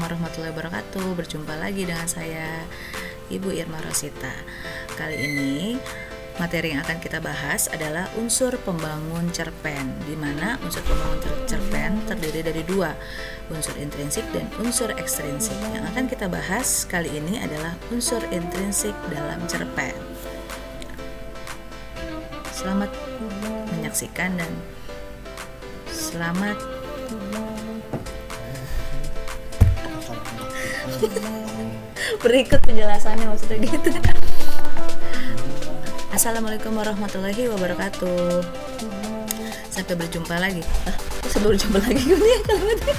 warahmatullahi wabarakatuh. Berjumpa lagi dengan saya, Ibu Irma Rosita. Kali ini materi yang akan kita bahas adalah unsur pembangun cerpen, di mana unsur pembangun cerpen terdiri dari dua, unsur intrinsik dan unsur ekstrinsik. Yang akan kita bahas kali ini adalah unsur intrinsik dalam cerpen. Selamat menyaksikan dan selamat berikut penjelasannya, maksudnya gitu. Assalamualaikum warahmatullahi wabarakatuh. Sampai berjumpa lagi. Sampai berjumpa lagi gimana ya kalimatnya?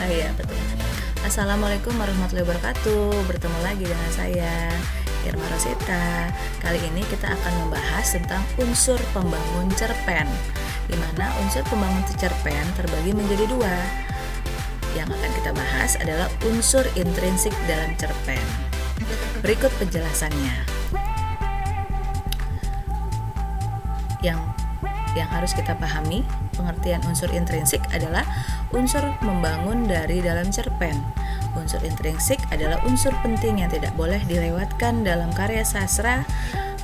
Iya betul. Assalamualaikum warahmatullahi wabarakatuh. Bertemu lagi dengan saya, Irma Rosita. Kali ini kita akan membahas tentang unsur pembangun cerpen, di mana unsur pembangun cerpen terbagi menjadi dua. Yang akan kita bahas adalah unsur intrinsik dalam cerpen. Berikut penjelasannya. Yang harus kita pahami, pengertian unsur intrinsik adalah unsur membangun dari dalam cerpen. Unsur intrinsik adalah unsur penting yang tidak boleh dilewatkan dalam karya sastra.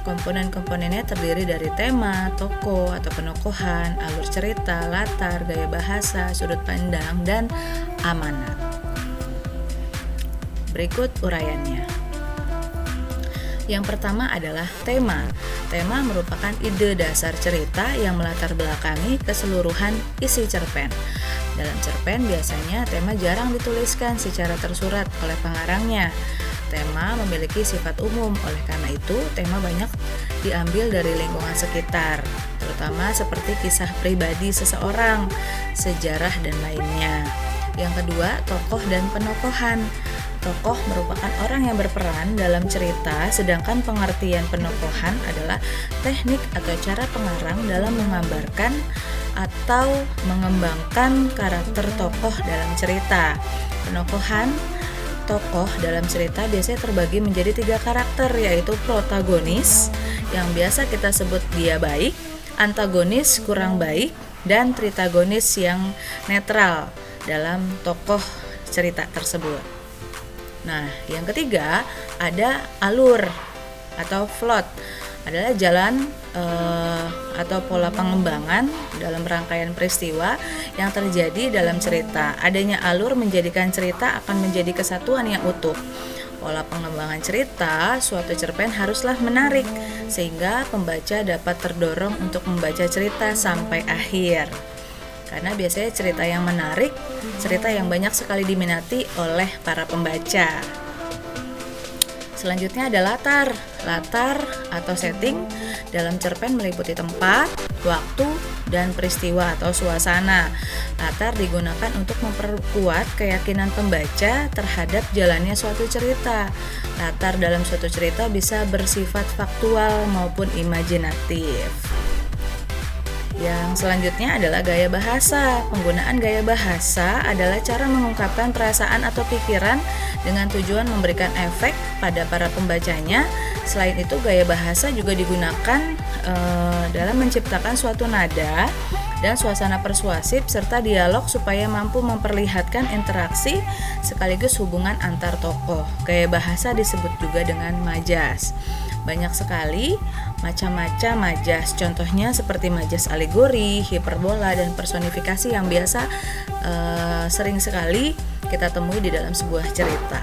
Komponen-komponennya terdiri dari tema, tokoh atau penokohan, alur cerita, latar, gaya bahasa, sudut pandang, dan amanat. Berikut uraiannya. Yang pertama adalah tema. Tema merupakan ide dasar cerita yang melatar belakangi keseluruhan isi cerpen. Dalam cerpen biasanya tema jarang dituliskan secara tersurat oleh pengarangnya. Tema memiliki sifat umum, oleh karena itu tema banyak diambil dari lingkungan sekitar, terutama seperti kisah pribadi seseorang, sejarah, dan lainnya. Yang kedua, tokoh dan penokohan. Tokoh merupakan orang yang berperan dalam cerita, sedangkan pengertian penokohan adalah teknik atau cara pengarang dalam menggambarkan atau mengembangkan karakter tokoh dalam cerita. Penokohan tokoh dalam cerita biasanya terbagi menjadi 3 karakter, yaitu protagonis yang biasa kita sebut dia baik, antagonis kurang baik, dan tritagonis yang netral dalam tokoh cerita tersebut. Nah, yang ketiga ada alur atau plot, adalah jalan atau pola pengembangan dalam rangkaian peristiwa yang terjadi dalam cerita. Adanya alur menjadikan cerita akan menjadi kesatuan yang utuh. Pola pengembangan cerita suatu cerpen haruslah menarik sehingga pembaca dapat terdorong untuk membaca cerita sampai akhir. Karena biasanya cerita yang menarik, cerita yang banyak sekali diminati oleh para pembaca. Selanjutnya ada latar. Latar atau setting dalam cerpen meliputi tempat, waktu, dan peristiwa atau suasana. Latar digunakan untuk memperkuat keyakinan pembaca terhadap jalannya suatu cerita. Latar dalam suatu cerita bisa bersifat faktual maupun imajinatif. Yang selanjutnya adalah gaya bahasa. Penggunaan gaya bahasa adalah cara mengungkapkan perasaan atau pikiran dengan tujuan memberikan efek pada para pembacanya. Selain itu, gaya bahasa juga digunakan dalam menciptakan suatu nada dan suasana persuasif serta dialog supaya mampu memperlihatkan interaksi sekaligus hubungan antar tokoh. Gaya bahasa disebut juga dengan majas. Banyak sekali macam-macam majas, contohnya seperti majas alegori, hiperbola, dan personifikasi yang biasa sering sekali kita temui di dalam sebuah cerita.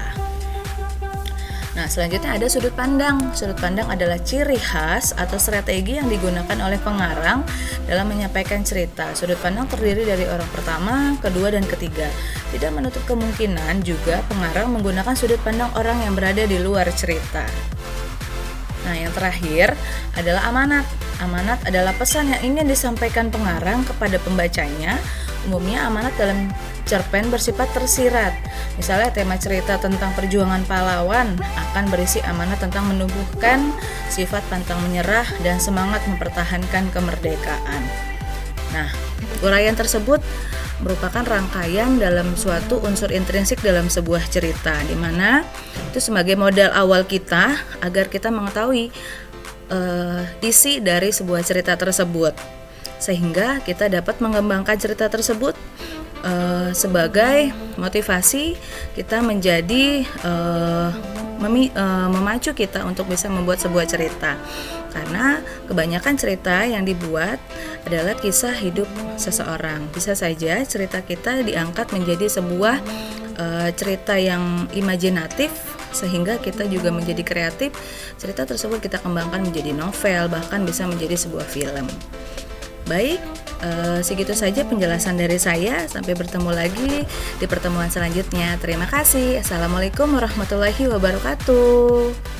Nah, selanjutnya ada sudut pandang. Sudut pandang adalah ciri khas atau strategi yang digunakan oleh pengarang dalam menyampaikan cerita. Sudut pandang terdiri dari orang pertama, kedua, dan ketiga. Tidak menutup kemungkinan juga pengarang menggunakan sudut pandang orang yang berada di luar cerita. Nah, yang terakhir adalah amanat. Amanat adalah pesan yang ingin disampaikan pengarang kepada pembacanya. Umumnya amanat dalam cerpen bersifat tersirat. Misalnya tema cerita tentang perjuangan pahlawan akan berisi amanat tentang menumbuhkan sifat pantang menyerah dan semangat mempertahankan kemerdekaan. Nah, uraian tersebut merupakan rangkaian dalam suatu unsur intrinsik dalam sebuah cerita, di mana itu sebagai modal awal kita agar kita mengetahui isi dari sebuah cerita tersebut, sehingga kita dapat mengembangkan cerita tersebut sebagai motivasi kita menjadi memacu kita untuk bisa membuat sebuah cerita. Karena kebanyakan cerita yang dibuat adalah kisah hidup seseorang. Bisa saja cerita kita diangkat menjadi sebuah cerita yang imajinatif, sehingga kita juga menjadi kreatif. Cerita tersebut kita kembangkan menjadi novel, bahkan bisa menjadi sebuah film. Baik, segitu saja penjelasan dari saya. Sampai bertemu lagi di pertemuan selanjutnya. Terima kasih. Assalamualaikum warahmatullahi wabarakatuh.